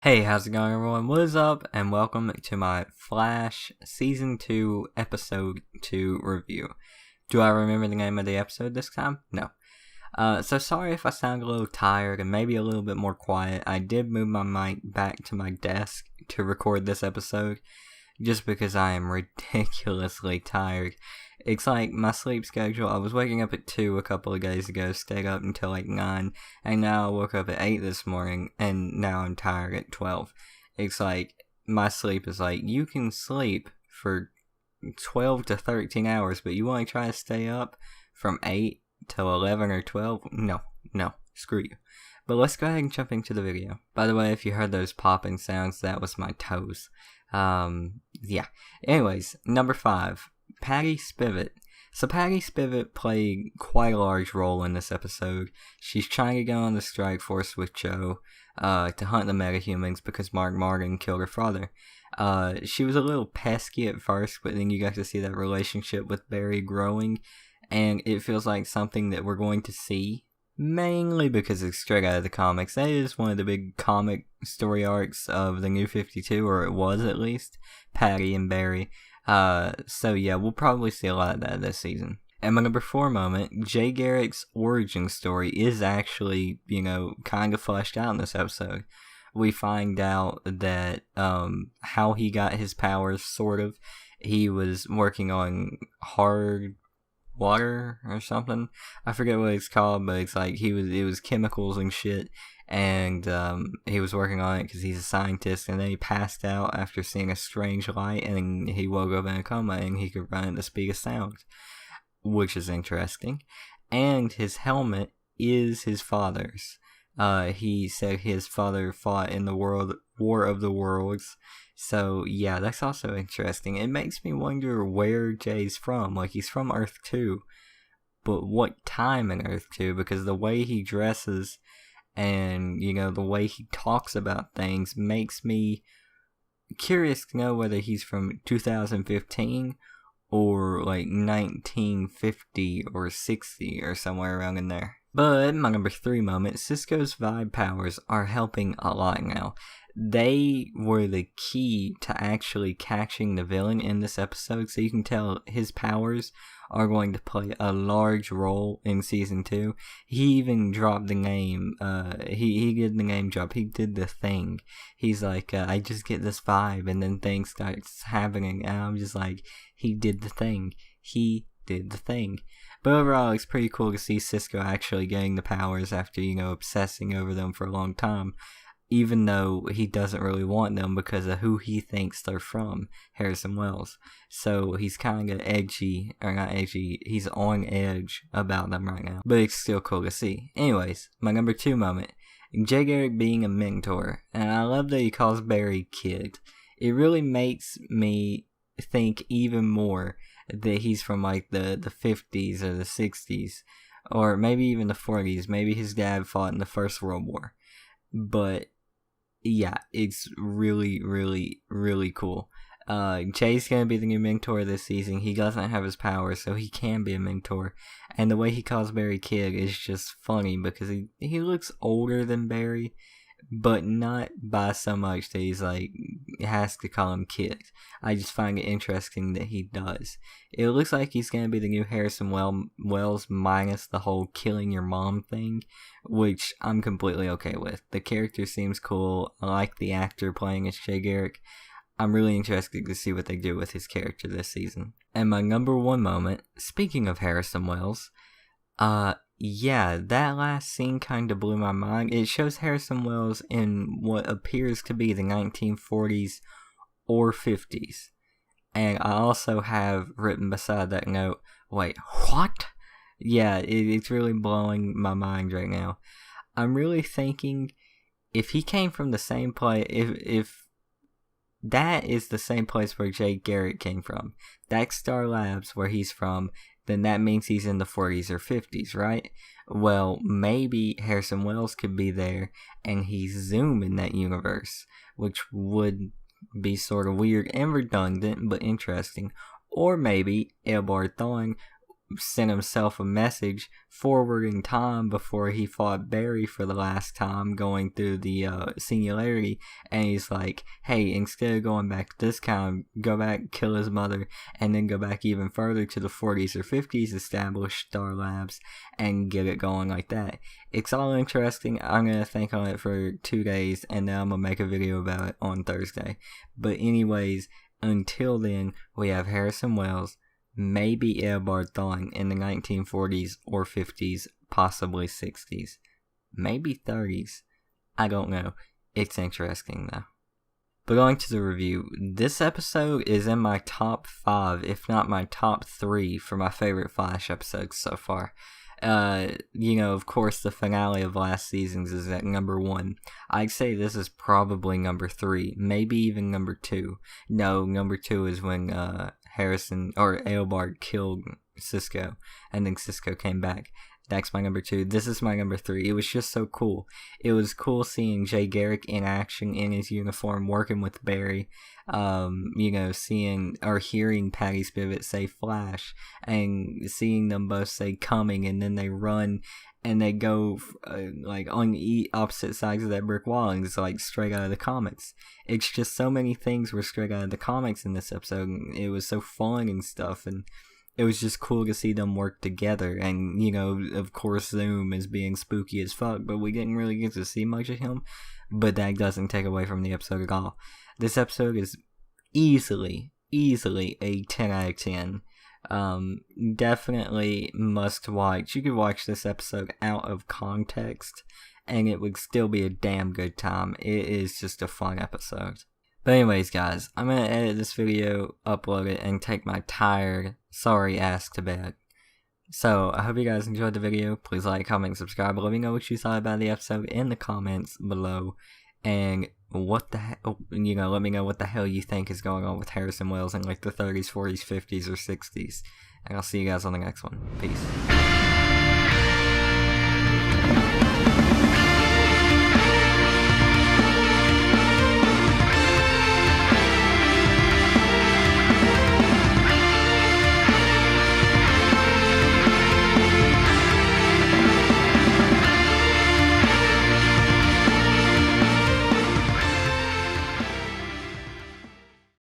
Hey, how's it going, everyone? What is up? And welcome to my Flash Season 2 Episode 2 review. Do I remember the name of the episode this time? No. So sorry if I sound a little tired and maybe a little bit more quiet. I did move my mic back to my desk to record this episode just because I am ridiculously tired. It's like my sleep schedule. I was waking up at 2 a couple of days ago, stayed up until like 9, and now I woke up at 8 this morning, and now I'm tired at 12. It's like, my sleep is like, you can sleep for 12 to 13 hours, but you want to try to stay up from 8 till 11 or 12? No, screw you. But let's go ahead and jump into the video. By the way, if you heard those popping sounds, that was my toes. Yeah. Anyways, number 5. Patty Spivot. So Patty Spivot played quite a large role in this episode. She's trying to go on the strike force with Joe to hunt the metahumans because Mark Martin killed her father. She was a little pesky at first, but then you got to see that relationship with Barry growing, and it feels like something that we're going to see, mainly because it's straight out of the comics. That is one of the big comic story arcs of the New 52, or it was at least, Patty and Barry. So yeah, we'll probably see a lot of that this season. And my number 4 moment, Jay Garrick's origin story is actually, kind of fleshed out in this episode. We find out that, how he got his powers, sort of. He was working on hard water or something. I forget what it's called, but it's like it was chemicals and shit. And he was working on it because he's a scientist, and then he passed out after seeing a strange light, and he woke up in a coma, and he could run at the speed of sound, which is interesting. And his helmet is his father's. He said his father fought in the War of the Worlds, so yeah, that's also interesting. It makes me wonder where Jay's from. Like, he's from Earth 2, but what time in Earth 2? Because the way he dresses and, the way he talks about things makes me curious to know whether he's from 2015 or like 1950 or 60 or somewhere around in there. But my number 3 moment, Cisco's vibe powers are helping a lot now. They were the key to actually catching the villain in this episode, so you can tell his powers are going to play a large role in season 2. He even dropped the name, he did the name drop, he did the thing. He's like, I just get this vibe, and then things starts happening, and I'm just like, he did the thing. But overall, it's pretty cool to see Cisco actually getting the powers after, obsessing over them for a long time, even though he doesn't really want them because of who he thinks they're from, Harrison Wells. So he's kind of he's on edge about them right now, but it's still cool to see. Anyways, my number 2 moment, Jay Garrick being a mentor, and I love that he calls Barry kid. It really makes me think even more that he's from like the 50s or the 60s, or maybe even the 40s. Maybe his dad fought in the First World War. But yeah, it's really, really, really cool. Jay's gonna be the new mentor this season. He doesn't have his powers, so he can be a mentor. And the way he calls Barry kid is just funny because he looks older than Barry, but not by so much that he's like has to call him kid. I just find it interesting that he does. It looks like he's gonna be the new Harrison Wells minus the whole killing your mom thing, which I'm completely okay with. The character seems cool. I like the actor playing as Jay Garrick. I'm really interested to see what they do with his character this season. And my number 1 moment, speaking of Harrison Wells, yeah, that last scene kind of blew my mind. It shows Harrison Wells in what appears to be the 1940s or 50s. And I also have written beside that note, wait, what? Yeah, it's really blowing my mind right now. I'm really thinking if he came from the same place, if that is the same place where Jay Garrick came from, Daxstar Labs where he's from, then that means he's in the 40s or 50s, right? Well, maybe Harrison Wells could be there and he's Zoom in that universe, which would be sort of weird and redundant, but interesting. Or maybe Elbar Thawne sent himself a message forwarding time before he fought Barry for the last time, going through the singularity, and he's like, hey, instead of going back this time, go back, kill his mother, and then go back even further to the 40s or 50s, establish Star Labs, and get it going like that. It's all interesting. I'm going to think on it for 2 days, and then I'm going to make a video about it on Thursday. But anyways, until then, we have Harrison Wells, maybe Eobard Thawne in the 1940s or 50s, possibly 60s, maybe 30s. I don't know. It's interesting though. But going to the review, this episode is in my top 5, if not my top 3, for my favorite Flash episodes so far. Of course, the finale of last season's is at number 1. I'd say this is probably number 3, maybe even number 2. No, number 2 is when Harrison or Eobard killed Cisco, and then Cisco came back. That's my number 2. This is my number 3. It was just so cool. It was cool seeing Jay Garrick in action in his uniform, working with Barry. Seeing or hearing Patty Spivot say Flash, and seeing them both say coming, and then they run and they go on the opposite sides of that brick wall, and it's like straight out of the comics. It's just so many things were straight out of the comics in this episode. It was so fun and stuff, and it was just cool to see them work together. And of course, Zoom is being spooky as fuck, but we didn't really get to see much of him. But that doesn't take away from the episode at all. This episode is easily a 10 out of 10. Definitely must watch. You could watch this episode out of context and it would still be a damn good time. It is just a fun episode. But anyways, guys, I'm gonna edit this video, upload it, and take my tired, sorry ass to bed. So, I hope you guys enjoyed the video. Please like, comment, and subscribe. Let me know what you thought about the episode in the comments below. And what the hell, let me know what the hell you think is going on with Harrison Wells in like the 30s, 40s, 50s, or 60s. And I'll see you guys on the next one. Peace.